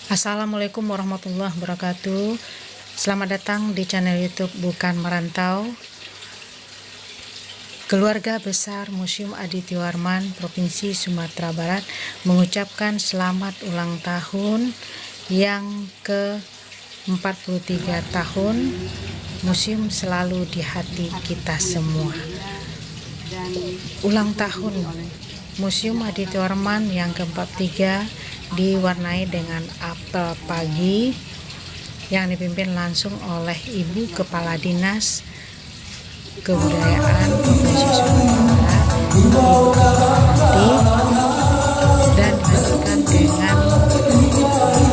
Assalamualaikum warahmatullahi wabarakatuh. Selamat datang di channel YouTube Bukan Merantau. Keluarga besar Museum Aditya Warman Provinsi Sumatera Barat mengucapkan selamat ulang tahun yang ke-43 tahun. Museum selalu di hati kita semua. Ulang tahun Museum Aditya Warman yang ke-43 diwarnai dengan apel pagi yang dipimpin langsung oleh Ibu Kepala Dinas Kebudayaan Provinsi Sumatera Barat, Ibu Kepala dan dilanjutkan dengan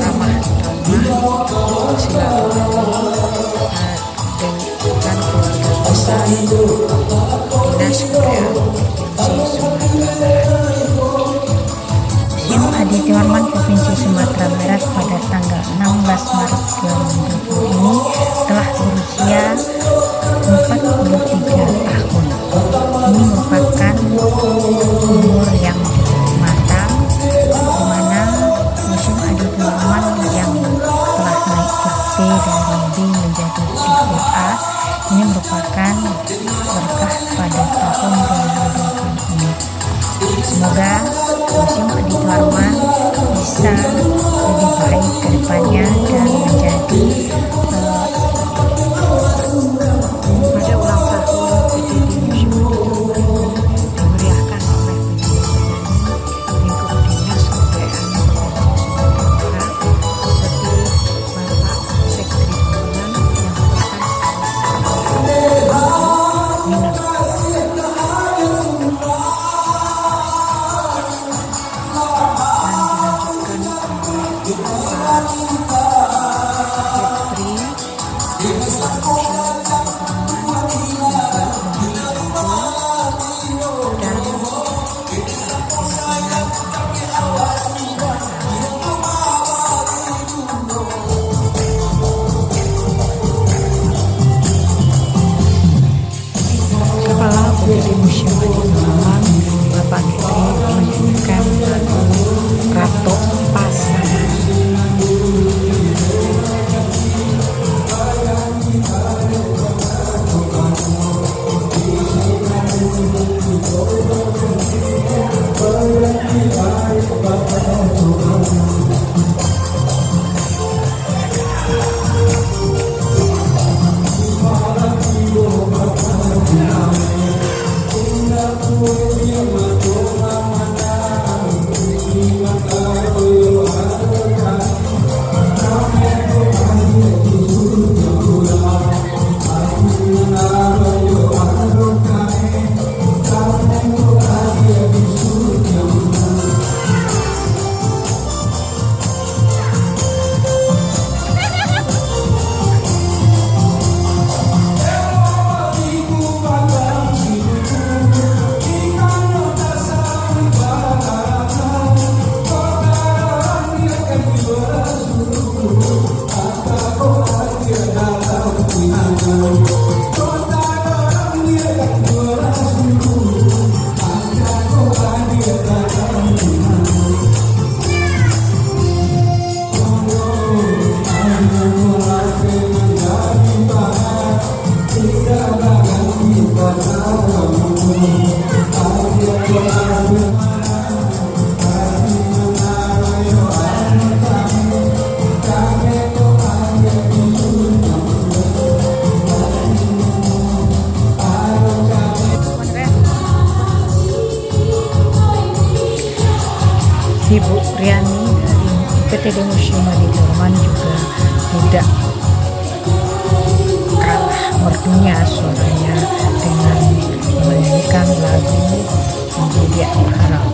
ramah-tamah silaturahmi dengan keluarga besar Dinas Kebudayaan Provinsi Sumatera Barat. Museum Aditya Warman Provinsi Sumatera Barat pada tanggal 16 Maret 2020 ini telah berusia 43 tahun. Ini merupakan umur yang cukup matang, di mana Museum Aditya Warman yang telah naik tipe dari B menjadi tipe A ini merupakan berkah pada tahun 2020 ini. Semoga Museum Aditya Warman bisa lebih baik ke depannya dan menjadi pada ulang tahun PDD Museum Aditya Warman dimeriahkan oleh lingkup dinas kebudayaan Provinsi Sumatera Barat seperti Bapak Sekretari Tahunan yang merupakan minat dari Museum Aditya Warman, Bapak Getri melanjutkan lagu Rato Pasangan. Ibu Riani dari UPTD Museum Aditya Warman juga tidak kalah merdunya suaranya dengan menyanyikan lagu Menjadi Harap.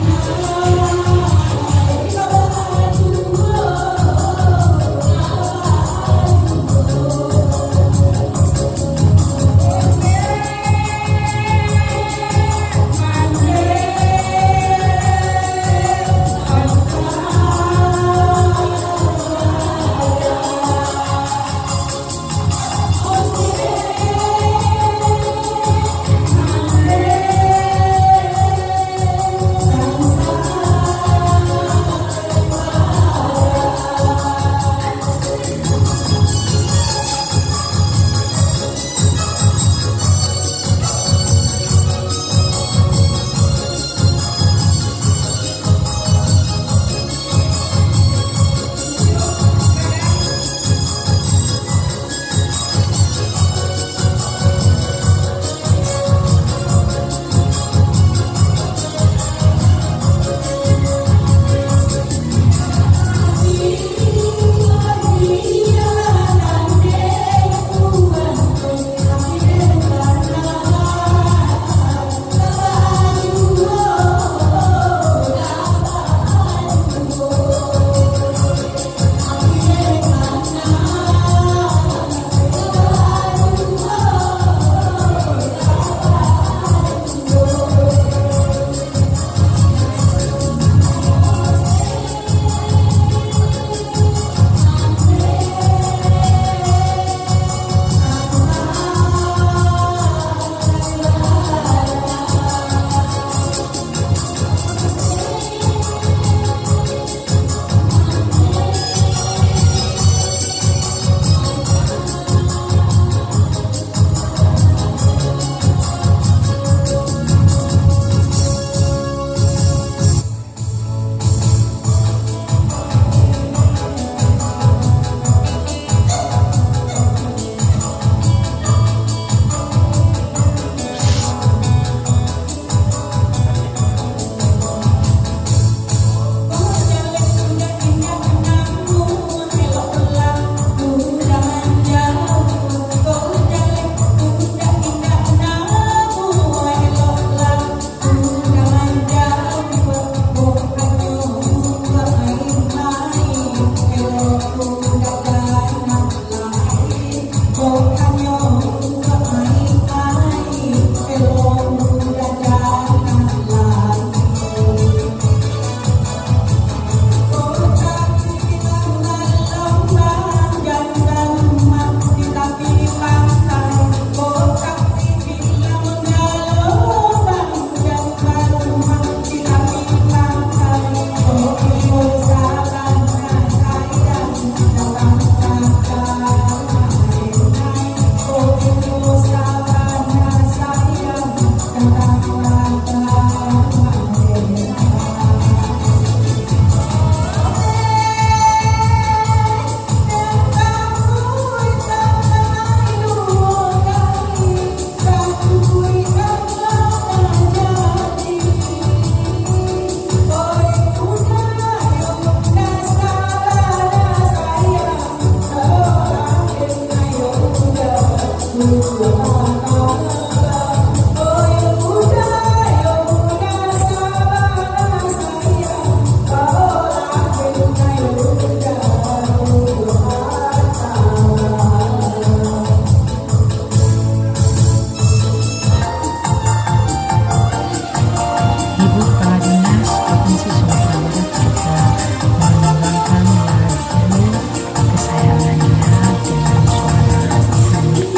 Ibu Kepala Dinas Provinsi Sumatera Barat juga menyumbangkan lagu kesayangannya dengan suara merdu.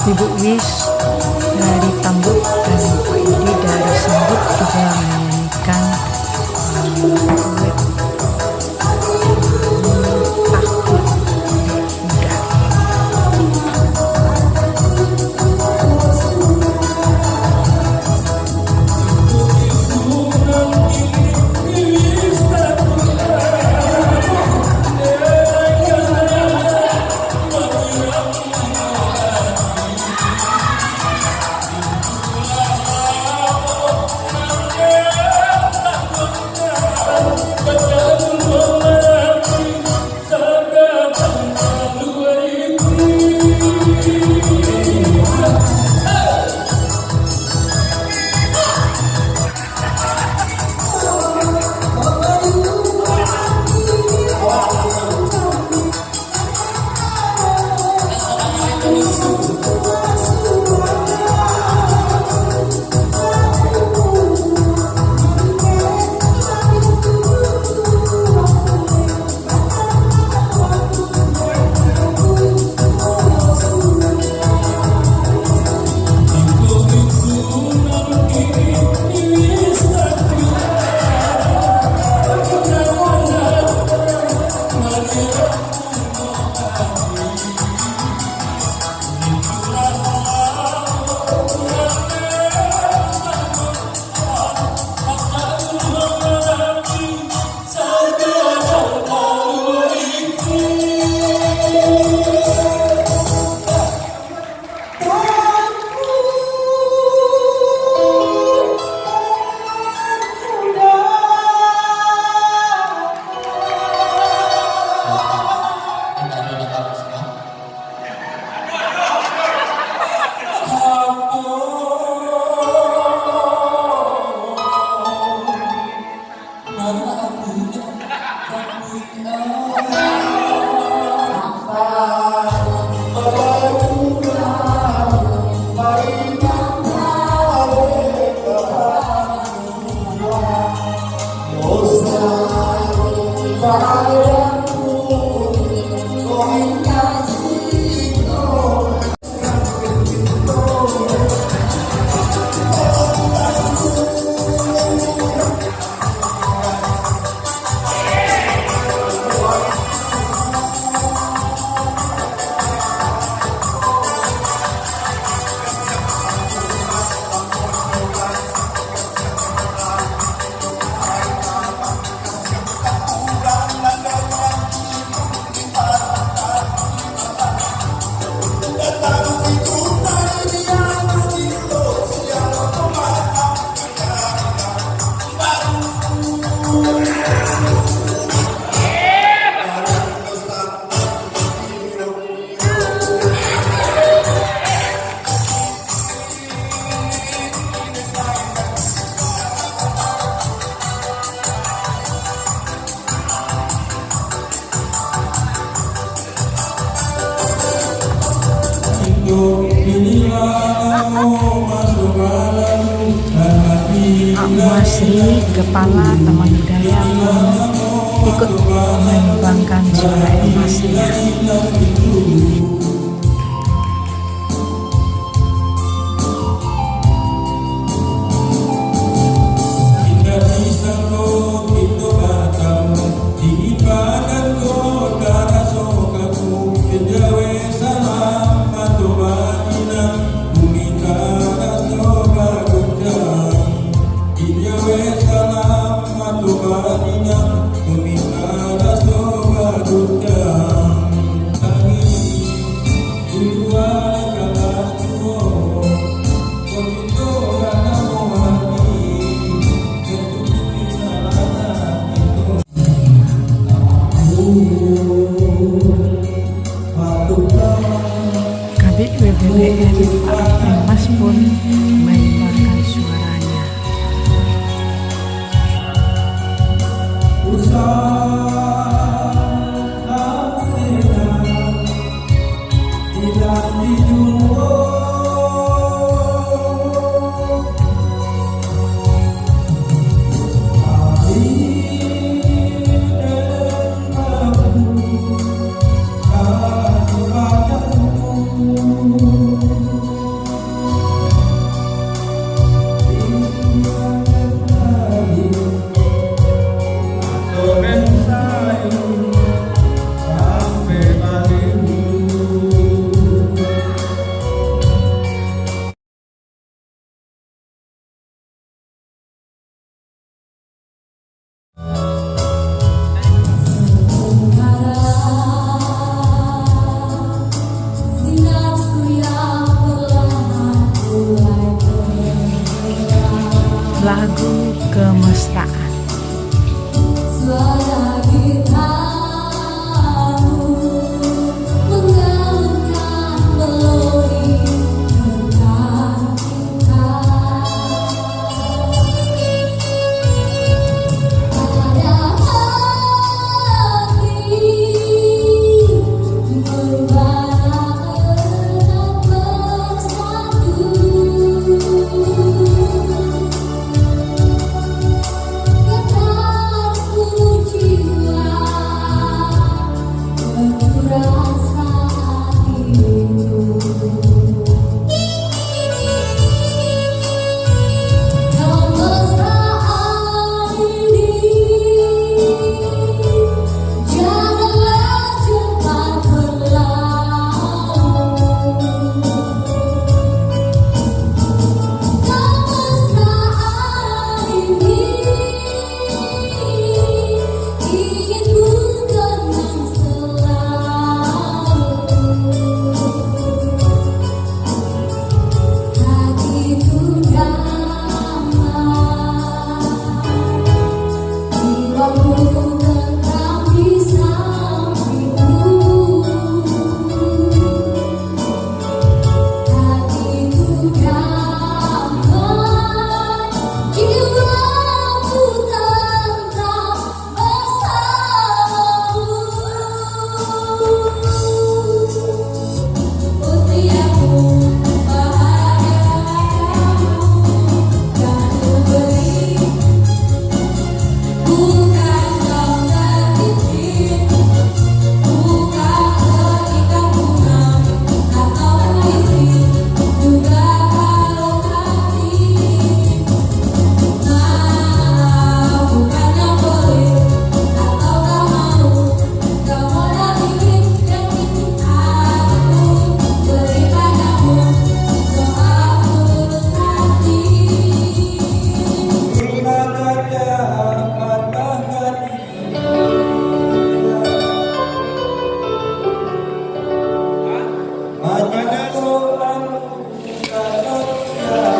Ibu Wis dari Tambuk dan Pak Yudi dari Sambut juga menyanyikan duet Aku Muda. Pak Muasri, Kepala Taman Budaya pun ikut menyumbangkan suara emasnya. Kabid WBBN Pak Primas pun menyumbangkan suaranya. Lagu Kemesraan. Suara gitarmu menggalungkan melodi tentang cinta. Pada hati membara erat bersatu.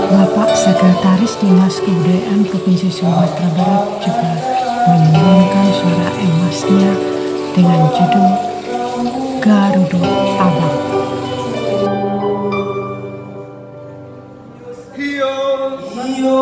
Bapak Sekretaris Dinas Kebudayaan Provinsi Sumatera Barat juga menyumbangkan suara emasnya dengan judul Garuda Abang. Hiyo, hiyo,